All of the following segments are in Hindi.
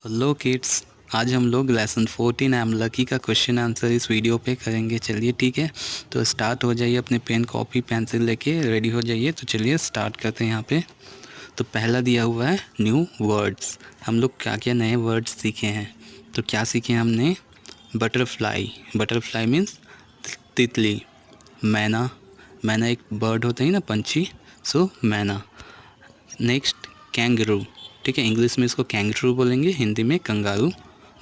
हेलो किड्स, आज हम लोग लेसन 14 आई एम लकी का क्वेश्चन आंसर इस वीडियो पे करेंगे। चलिए ठीक है, तो स्टार्ट हो जाइए। अपने पेन कॉपी पेंसिल लेके रेडी हो जाइए। तो चलिए स्टार्ट करते हैं। यहाँ पे तो पहला दिया हुआ है न्यू वर्ड्स। हम लोग क्या क्या नए वर्ड्स सीखे हैं? तो क्या सीखे हमने? बटरफ्लाई, बटरफ्लाई मीन्स तितली। मैना, मैना एक बर्ड होता है ना, पंछी, सो मैना। नेक्स्ट कैंगरू, ठीक है, इंग्लिश में इसको कैंगरू बोलेंगे, हिंदी में कंगारू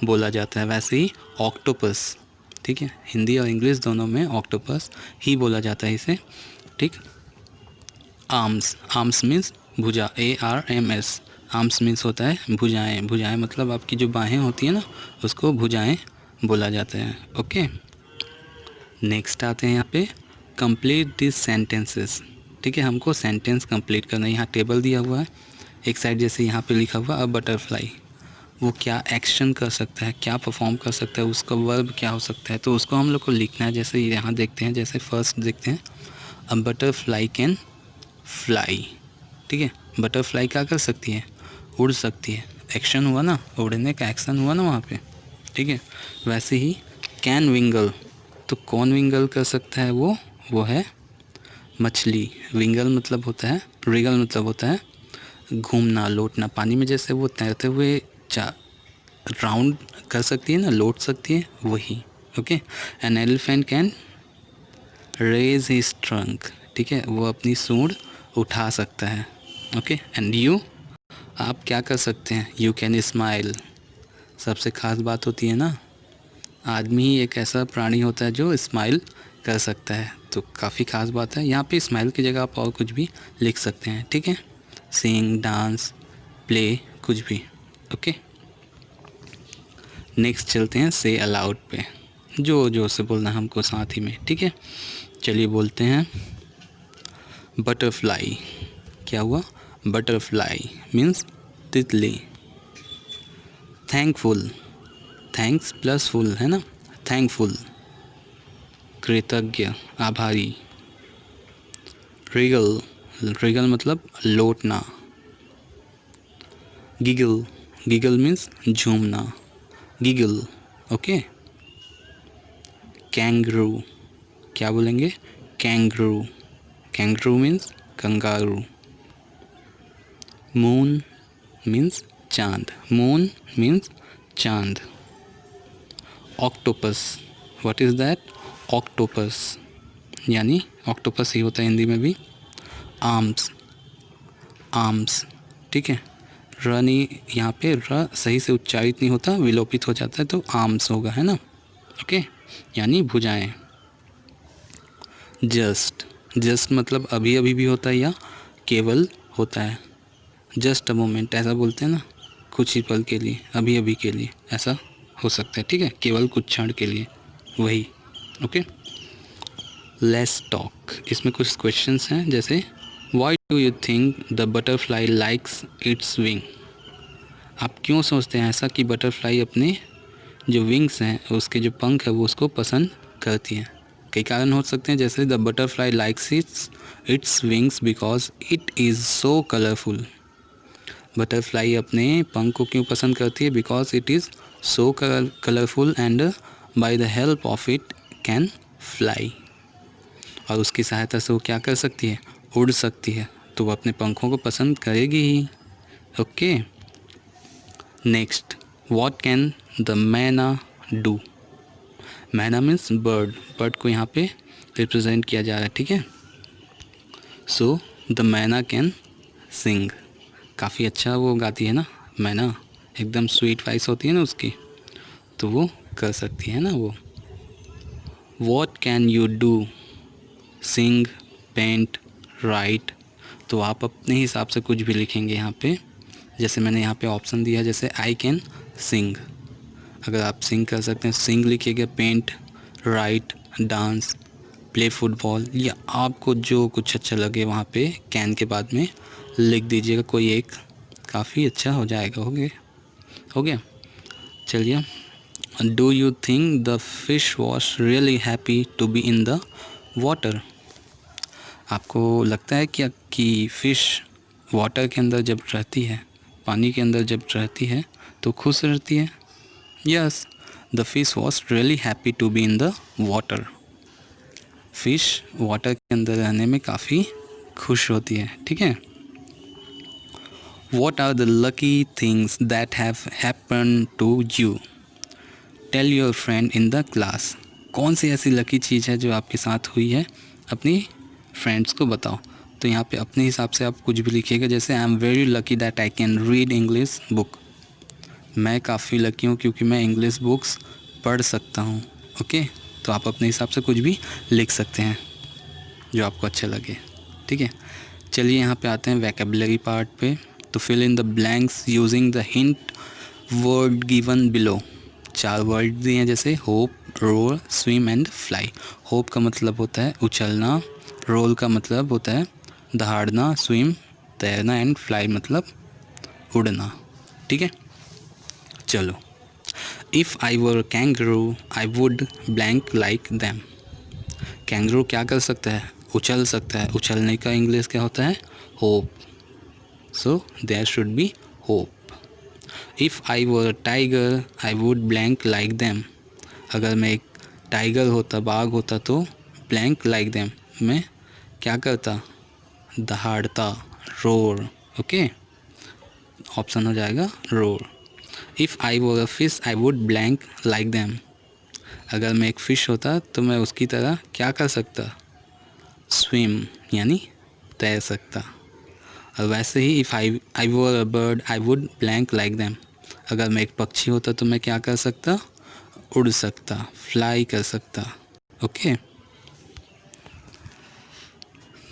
बोला जाता है। वैसे ही ऑक्टोपस, ठीक है, हिंदी और इंग्लिश दोनों में ऑक्टोपस ही बोला जाता है इसे, ठीक। आर्म्स, आर्म्स मीन्स भुजा, ARMS। आर्म्स मीन्स होता है भुजाएं, भुजाएं मतलब आपकी जो बाहें होती हैं ना, उसको भुजाएं बोला जाता है। ओके, नेक्स्ट आते हैं यहाँ पे कंप्लीट दिस सेंटेंसेस। ठीक है, हमको सेंटेंस कंप्लीट करना है। यहाँ टेबल दिया हुआ है, एक साइड जैसे यहाँ पे लिखा हुआ अ बटरफ्लाई, वो क्या एक्शन कर सकता है, क्या परफॉर्म कर सकता है, उसका वर्ब क्या हो सकता है, तो उसको हम लोग को लिखना है। जैसे यहाँ देखते हैं, जैसे फर्स्ट देखते हैं, अ बटरफ्लाई कैन फ्लाई। ठीक है, बटरफ्लाई क्या कर सकती है? उड़ सकती है। एक्शन हुआ ना, उड़ने का एक्शन हुआ ना वहाँ पे, ठीक है। वैसे ही कैन विंगल, तो कौन विंगल कर सकता है? वो है मछली। विंगल मतलब होता है, रिगल मतलब होता है घूमना, लौटना। पानी में जैसे वो तैरते हुए राउंड कर सकती है ना, लौट सकती है, वही। Okay, an elephant can raise his trunk, ठीक है, वो अपनी सूंड उठा सकता है। ओके, एंड यू, आप क्या कर सकते हैं? You can smile. सबसे ख़ास बात होती है ना, आदमी ही एक ऐसा प्राणी होता है जो स्माइल कर सकता है, तो काफ़ी ख़ास बात है। यहाँ पे स्माइल की जगह आप और कुछ भी लिख सकते हैं, ठीक है, सिंग, डांस, प्ले, कुछ भी। ओके, नेक्स्ट चलते हैं से अलाउड पे, जो जो से बोलना हमको साथ ही में, ठीक है। चलिए बोलते हैं बटरफ्लाई। क्या हुआ? बटरफ्लाई मीन्स तितली। थैंकफुल, थैंक्स प्लस फुल है ना, थैंकफुल, कृतज्ञ, आभारी। रिगल, रिगल मतलब लौटना। गिगल, गिगल मीन्स झूमना, गिगल। ओके, कैंगरू, क्या बोलेंगे? कैंगरू, कैंगरू मीन्स कंगारू। मून मीन्स चांद, मून मीन्स चांद। Octopus, what is that? Octopus, यानी ऑक्टोपस ही होता है हिंदी में भी। आर्म्स, आर्म्स, ठीक है, र नहीं, यहाँ पे र सही से उच्चारित नहीं होता, विलोपित हो जाता है, तो आर्म्स होगा, है ना। ओके, यानी भुजाएं। जस्ट, जस्ट मतलब अभी अभी भी होता है या केवल होता है। जस्ट अ मोमेंट ऐसा बोलते हैं ना, कुछ ही पल के लिए, अभी अभी के लिए, ऐसा हो सकता है, ठीक है, केवल कुछ क्षण के लिए, वही। ओके, लेट्स टॉक, इसमें कुछ क्वेश्चंस हैं, जैसे why do you think the butterfly likes it's wing? आप क्यों सोचते हैं ऐसा कि बटरफ्लाई अपने जो विंग्स हैं, उसके जो पंख है, वो उसको पसंद करती हैं? कई कारण हो सकते हैं, जैसे the butterfly likes its wings because it is so colourful. Butterfly अपने पंख को क्यों पसंद करती है? Because it is so colourful and by the help of it can fly. और उसकी सहायता से वो क्या कर सकती है? उड़ सकती है, तो वो अपने पंखों को पसंद करेगी ही। Okay, next, what can the myna do? Myna means bird, bird को यहाँ पे रिप्रेजेंट किया जा रहा है, ठीक है। सो द मैना कैन सिंग, काफ़ी अच्छा वो गाती है ना मैना, एकदम स्वीट वॉइस होती है ना उसकी, तो वो कर सकती है ना वो। What can you do? Sing, paint, write, तो आप अपने हिसाब से कुछ भी लिखेंगे यहाँ पे। जैसे मैंने यहाँ पे ऑप्शन दिया, जैसे आई कैन सिंग, अगर आप सिंग कर सकते हैं सिंग लिखिएगा, paint, write, dance, play football, या आपको जो कुछ अच्छा लगे वहाँ पे कैन के बाद में लिख दीजिएगा कोई एक, काफ़ी अच्छा हो जाएगा। हो गया। चलिए, do you think the fish was really happy to be in the water? आपको लगता है क्या कि फ़िश वाटर के अंदर जब रहती है, पानी के अंदर जब रहती है, तो खुश रहती है। Yes, the fish was really happy to be in the water. Fish water के अंदर रहने में काफ़ी खुश होती है। ठीक है। What are the lucky things that have happen to you, tell your friend in the class. कौन सी ऐसी लकी चीज़ है जो आपके साथ हुई है, अपनी फ्रेंड्स को बताओ। तो यहाँ पे अपने हिसाब से आप कुछ भी लिखिएगा, जैसे I am very lucky that I can read English book. मैं काफ़ी लकी हूँ क्योंकि मैं इंग्लिश बुक्स पढ़ सकता हूँ। ओके, तो आप अपने हिसाब से कुछ भी लिख सकते हैं जो आपको अच्छा लगे। ठीक है, चलिए यहाँ पे आते हैं वैकेबलरी पार्ट पे। तो fill in the blanks using the hint word given below. 4 word दिए हैं, जैसे hop, roll, swim and fly. Hop का मतलब होता है उछलना, रोल का मतलब होता है दहाड़ना, स्विम तैरना एंड फ्लाई मतलब उड़ना। ठीक है, चलो। If I were kangaroo I would blank like them. Kangaroo क्या कर सकता है, उछल सकता है। उछलने का इंग्लिश क्या होता है, hop. So there should be hop. If I were tiger I would blank like them. अगर मैं एक टाइगर होता, बाघ होता, तो ब्लैंक लाइक दैम मैं क्या करता, दहाड़ता, रोर। ओके, ऑप्शन हो जाएगा roar. If I were a fish I would blank like them. अगर मैं एक फ़िश होता तो मैं उसकी तरह क्या कर सकता, स्विम यानी तैर सकता। और वैसे ही if I were a bird I would blank like them. अगर मैं एक पक्षी होता तो मैं क्या कर सकता, उड़ सकता, फ्लाई कर सकता। ओके,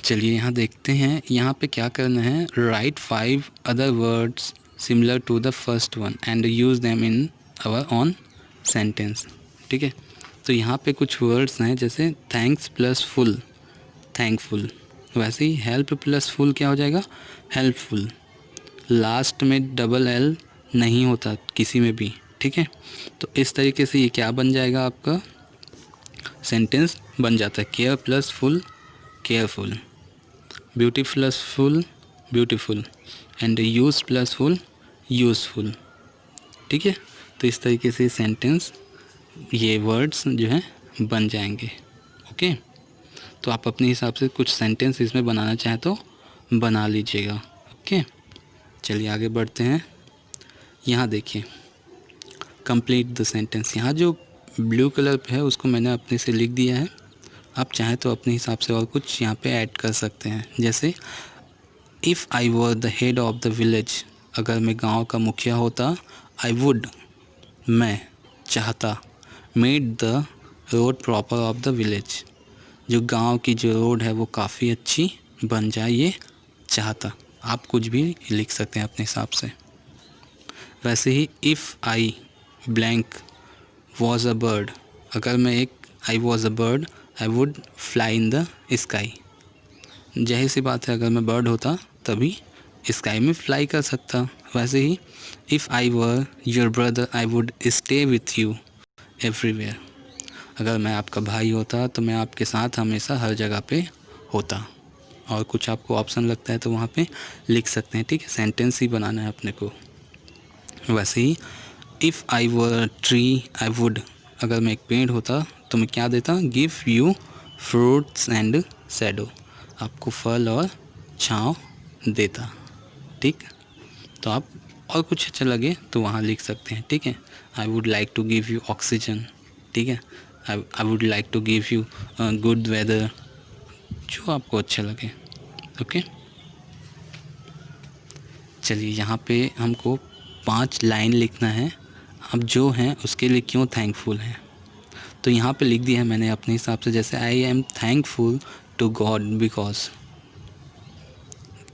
चलिए यहाँ देखते हैं। यहाँ पे क्या करना है, write 5 other words similar to the first one and use them in our own sentence. ठीक है, तो यहाँ पे कुछ वर्ड्स हैं, जैसे थैंक्स प्लस फुल, थैंकफुल। वैसे ही हेल्प प्लस फुल क्या हो जाएगा, हेल्पफुल। लास्ट में डबल एल नहीं होता किसी में भी। ठीक है, तो इस तरीके से ये क्या बन जाएगा, आपका सेंटेंस बन जाता है care plus full, careful. Beauty plus full, beautiful. And use plus full, useful. ठीक है, तो इस तरीके से सेंटेंस, ये वर्ड्स जो हैं बन जाएंगे। ओके, तो आप अपने हिसाब से कुछ सेंटेंस इसमें बनाना चाहें तो बना लीजिएगा। ओके, चलिए आगे बढ़ते हैं। यहाँ देखिए, कंप्लीट द सेंटेंस। यहाँ जो ब्लू कलर पे है उसको मैंने अपने से लिख दिया है। आप चाहें तो अपने हिसाब से और कुछ यहाँ पे ऐड कर सकते हैं, जैसे if I were the head of the village. अगर मैं गांव का मुखिया होता, आई वुड मैं चाहता, made the road proper off the village. जो गांव की जो रोड है वो काफ़ी अच्छी बन जाए, ये चाहता। आप कुछ भी लिख सकते हैं अपने हिसाब से। वैसे ही if I blank was a bird. अगर मैं एक I was a bird I would fly in the sky. जाहिर सी बात है, अगर मैं बर्ड होता तभी स्काई में फ्लाई कर सकता। वैसे ही if I were your brother I would stay with you everywhere. अगर मैं आपका भाई होता तो मैं आपके साथ हमेशा हर जगह पे होता। और कुछ आपको ऑप्शन लगता है तो वहाँ पे लिख सकते हैं। ठीक है, सेंटेंस ही बनाना है अपने को। वैसे ही if I were tree I would. अगर मैं एक पेड़ होता तो मैं क्या देता, give you fruits and shadow. आपको फल और छाँव देता। ठीक, तो आप और कुछ अच्छा लगे तो वहाँ लिख सकते हैं। ठीक है, I would like to give you oxygen. ठीक है, I would like to give you good weather, जो आपको अच्छा लगे। ओके, चलिए यहाँ पे हमको 5 लाइन लिखना है। अब जो हैं उसके लिए क्यों थैंकफुल हैं, तो यहाँ पे लिख दिया है मैंने अपने हिसाब से। जैसे I am thankful to God because.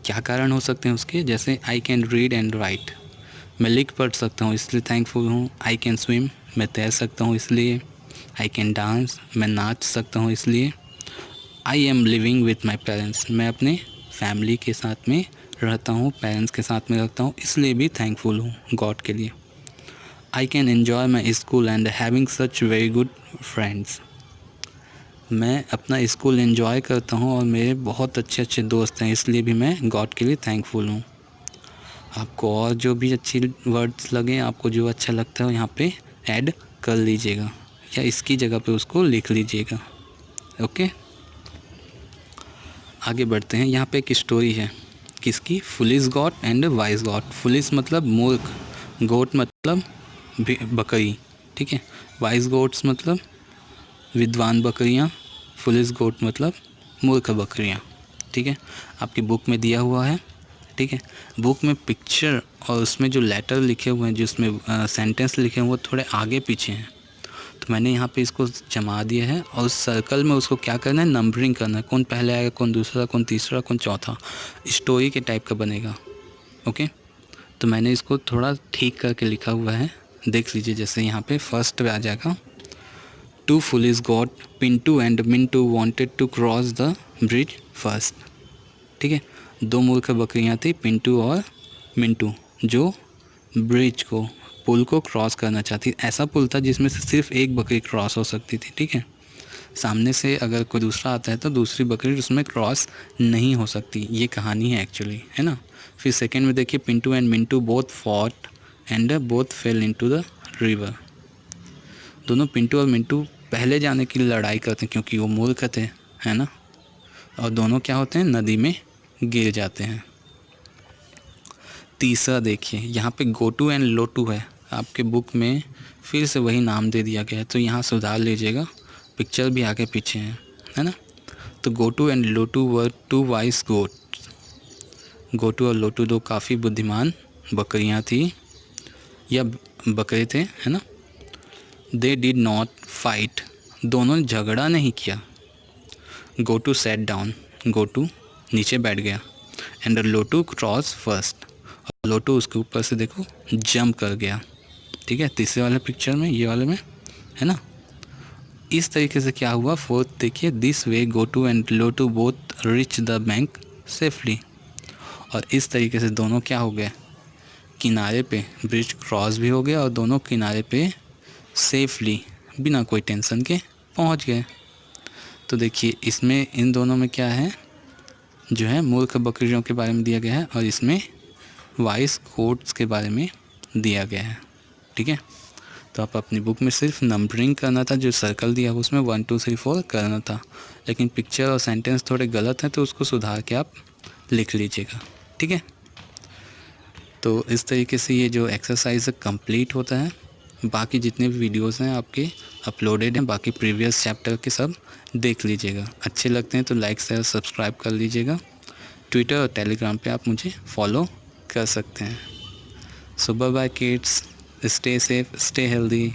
क्या कारण हो सकते हैं उसके, जैसे I can read and write. मैं लिख पढ़ सकता हूँ इसलिए थैंकफुल हूँ। आई कैन स्विम, मैं तैर सकता हूँ इसलिए। आई कैन डांस, मैं नाच सकता हूँ इसलिए। I am living with my parents, मैं अपने फैमिली के साथ में रहता हूँ, पेरेंट्स के साथ में रहता हूँ, इसलिए भी थैंकफुल हूँ गॉड के लिए। I can enjoy my school and having such very good friends. मैं अपना स्कूल एंजॉय करता हूँ और मेरे बहुत अच्छे अच्छे दोस्त हैं, इसलिए भी मैं गॉड के लिए थैंकफुल हूँ। आपको और जो भी अच्छी वर्ड्स लगे, आपको जो अच्छा लगता है यहाँ पे ऐड कर लीजिएगा या इसकी जगह पे उसको लिख लीजिएगा। ओके, आगे बढ़ते हैं। यहाँ पे एक स्टोरी है किसकी, foolish got and wise got. Foolish मतलब मूर्ख, गोट मतलब बकरी, ठीक है। वाइज गोट्स मतलब विद्वान बकरियाँ, फुलिश गोट मतलब मूर्ख बकरियाँ, ठीक है। आपकी बुक में दिया हुआ है, ठीक है। बुक में पिक्चर और उसमें जो लेटर लिखे हुए हैं, जिसमें सेंटेंस लिखे हैं, वो थोड़े आगे पीछे हैं। तो मैंने यहाँ पे इसको जमा दिया है और उस सर्कल में उसको क्या करना है, नंबरिंग करना है, कौन पहले आएगा, कौन दूसरा, कौन तीसरा, कौन चौथा। स्टोरी के टाइप का बनेगा। ओके, तो मैंने इसको थोड़ा ठीक करके लिखा हुआ है, देख लीजिए। जैसे यहाँ पे फर्स्ट पे आ जाएगा, two foolish goat Pintu and Mintu wanted to cross the bridge first, ठीक है। दो मूर्ख बकरियाँ थी, पिंटू और मिंटू, जो ब्रिज को, पुल को क्रॉस करना चाहती। ऐसा पुल था जिसमें से सिर्फ एक बकरी क्रॉस हो सकती थी, ठीक है। सामने से अगर कोई दूसरा आता है तो दूसरी बकरी उसमें क्रॉस नहीं हो सकती। ये कहानी है एक्चुअली, है ना। फिर सेकंड में देखिए, Pintu and Mintu both fought and both fail into the river. दोनों पिंटू और मिंटू पहले जाने की लड़ाई करते हैं क्योंकि वो मूर्ख थे, है ना। और दोनों क्या होते हैं, नदी में गिर जाते हैं। तीसरा देखिए, यहाँ पे गोटू एंड लोटू है। आपके बुक में फिर से वही नाम दे दिया गया है, तो यहाँ सुधार लीजिएगा। पिक्चर भी आगे पीछे है ना। तो Gotu and Lotu were two wise goat. Gotu और लोटू दो काफ़ी बुद्धिमान बकरियाँ थी या बकरे थे, है ना। They did not fight. दोनों झगड़ा नहीं किया। Gotu set down. गोटू नीचे बैठ गया। And Lotu cross first. और लोटू उसके ऊपर से देखो जंप कर गया, ठीक है। तीसरे वाले पिक्चर में, ये वाले में, है ना। इस तरीके से क्या हुआ, फोर्थ देखिए, this way Gotu and Lotu both reach the bank safely. और इस तरीके से दोनों क्या हो गए, किनारे पे, ब्रिज क्रॉस भी हो गया और दोनों किनारे पे सेफली, बिना कोई टेंशन के पहुंच गए। तो देखिए, इसमें इन दोनों में क्या है, जो है मूर्ख बकरियों के बारे में दिया गया है और इसमें वाइस गोट्स के बारे में दिया गया है, ठीक है। तो आप अपनी बुक में सिर्फ नंबरिंग करना था, जो सर्कल दिया है उसमें 1 2 3 4 करना था, लेकिन पिक्चर और सेंटेंस थोड़े गलत हैं तो उसको सुधार के आप लिख लीजिएगा, ठीक है। तो इस तरीके से ये जो एक्सरसाइज कंप्लीट होता है। बाकी जितने भी वीडियोस हैं आपके अपलोडेड हैं, बाकी प्रीवियस चैप्टर के सब देख लीजिएगा। अच्छे लगते हैं तो लाइक शेयर सब्सक्राइब कर लीजिएगा। ट्विटर और टेलीग्राम पे आप मुझे फॉलो कर सकते हैं। So bye bye kids, stay safe, stay healthy.